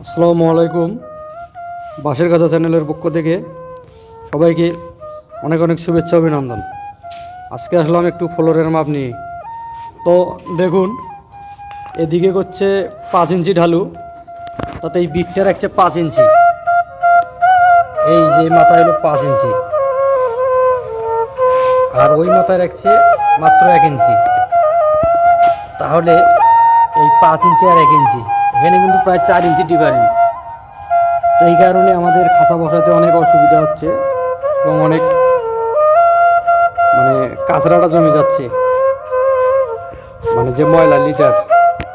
আসসালামু আলাইকুম। বাঁশের গাছা চ্যানেলের পক্ষ থেকে সবাইকে অনেক অনেক শুভেচ্ছা অভিনন্দন। আজকে আসলাম একটু ফ্লোরের মাপ নিয়ে। তো দেখুন, এদিকে করছে 5 ইঞ্চি ঢালু, তাতে এই বিটটা রাখছে 5 ইঞ্চি। এই যে মাথা হলো 5 ইঞ্চি, আর ওই মাথায় রাখছে মাত্র 1 ইঞ্চি। তাহলে এই 5 ইঞ্চি আর 1 ইঞ্চি, এখানে কিন্তু প্রায় 4 ইঞ্চি ডিফারেন্স। তো এই কারণে আমাদের খাঁচা বসাতে অনেক অসুবিধা হচ্ছে এবং অনেক কাঁচরাটা জমে যাচ্ছে, যে ময়লা লিটার।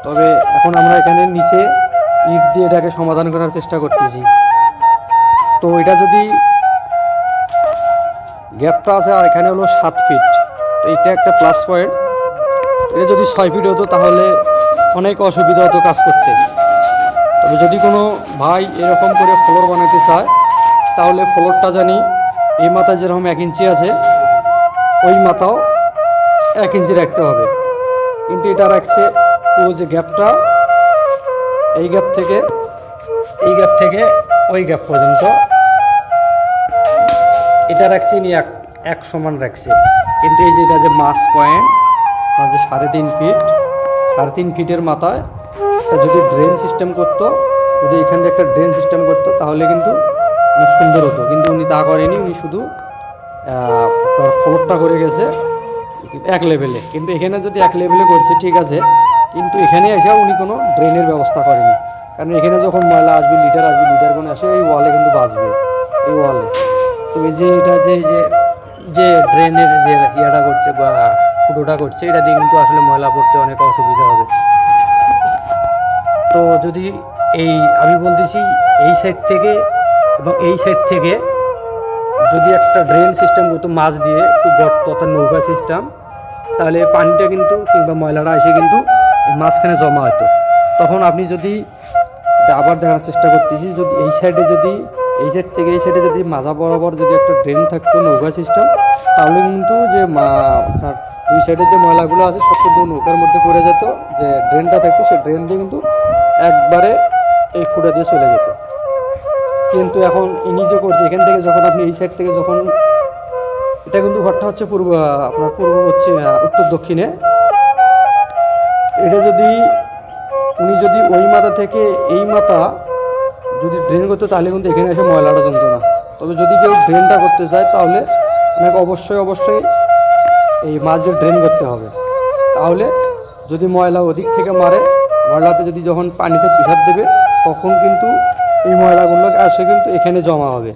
তবে এখন আমরা এখানে নিচে ইট দিয়ে এটাকে সমাধান করার চেষ্টা করতেছি। তো এটা যদি গ্যাপটা আছে, আর এখানে হলো 7 ফিট, তো এইটা একটা প্লাস পয়েন্ট। এটা যদি 6 ফিট হতো তাহলে অনেক অসুবিধা হতো কাজ করতে। তবে যদি কোনো ভাই এরকম করে ফ্লোর বানাতে চায়, তাহলে ফ্লোরটা জানি এই মাথায় যেরকম 1 ইঞ্চি আছে, ওই মাথাও 1 ইঞ্চি রাখতে হবে। কিন্তু এটা রাখছে পুরো যে গ্যাপটা, এই গ্যাপ থেকে ওই গ্যাপ পর্যন্ত এটা রাখছে নি এক সমান রাখছে। কিন্তু এই যে এটা যে মাস পয়েন্ট, যে 3.5 ফিটের মাথায় যদি ড্রেন সিস্টেম করতো, যদি এখান থেকে একটা ড্রেন সিস্টেম করতো, তাহলে কিন্তু অনেক সুন্দর হতো। কিন্তু উনি তা করেনি, উনি শুধু ফ্লোরটা করে গেছে এক লেভেলে। কিন্তু এখানে যদি এক লেভেলে করছে ঠিক আছে, কিন্তু এখানে এসে উনি কোনো ড্রেনের ব্যবস্থা করেনি। কারণ এখানে যখন ময়লা আসবে, লিটার কোনো আসে, এই ওয়ালে কিন্তু বাঁচবে, এই ওয়ালে। তো এই যে এটা যে ড্রেনের যে ইয়েটা করছে বা ফুটোটা করছে, এটা দিয়ে কিন্তু আসলে ময়লা পড়তে অনেক অসুবিধা হবে। তো যদি আমি বলতেছি এই সাইড থেকে এবং এই সাইড থেকে যদি একটা ড্রেন সিস্টেম করতো, মাছ দিয়ে একটু গর্ত অর্থাৎ নৌকা সিস্টেম, তাহলে পানিটা কিন্তু কিংবা ময়লাটা এসে কিন্তু মাঝখানে জমা হতো। তখন আপনি যদি আবার দেখার চেষ্টা করতেছি, যদি এই সাইড থেকে এই সাইডে যদি মাজা বরাবর যদি একটা ড্রেন থাকতো নৌকা সিস্টেম, তাহলে কিন্তু যে দুই সাইডে যে ময়লাগুলো আছে সব কিন্তু নৌকার মধ্যে পড়ে যেত। যে ড্রেনটা থাকতো, সেই ড্রেন দিয়ে কিন্তু একবারে এই ফুটা দিয়ে চলে যেত। কিন্তু এখন ইনি যে করছে, এখান থেকে যখন আপনি এই সাইড থেকে যখন, এটা কিন্তু ঘরটা হচ্ছে পূর্ব হচ্ছে উত্তর দক্ষিণে, এটা যদি উনি যদি ওই মাথা থেকে এই মাথা যদি ড্রেন করতো, তাহলে কিন্তু এখানে এসে ময়লাটা জমতো না। তবে যদি কেউ ড্রেনটা করতে চায়, তাহলে আপনাকে অবশ্যই এই মাঝে ড্রেন করতে হবে। তাহলে যদি ময়লা ওদিক থেকে মারে, ময়লাতে যদি যখন পানিতে প্রেসার দেবে, তখন কিন্তু এই ময়লাগুলো এসে কিন্তু এখানে জমা হবে।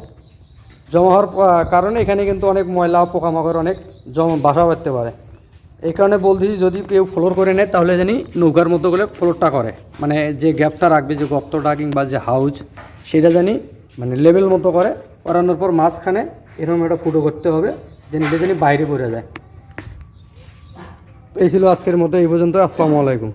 জমা হওয়ার কারণে এখানে কিন্তু অনেক ময়লা পোকামাকড় অনেক বাসা বাঁধতে পারে। এই কারণে বলছি, যদি কেউ ফ্লোর করে নেয়, তাহলে জানি নৌকার মতো করে ফ্লোরটা করে, যে গ্যাপটা রাখবে, যে গর্তটা কিংবা যে হাউজ, সেটা জানি লেভেল মতো করানোর পর মাঝখানে এরকম একটা ফুটো করতে হবে, যেন এটা জানি বাইরে পড়ে যায়। এই ছিল আজকের মতো, এই পর্যন্ত। আসসালামু আলাইকুম।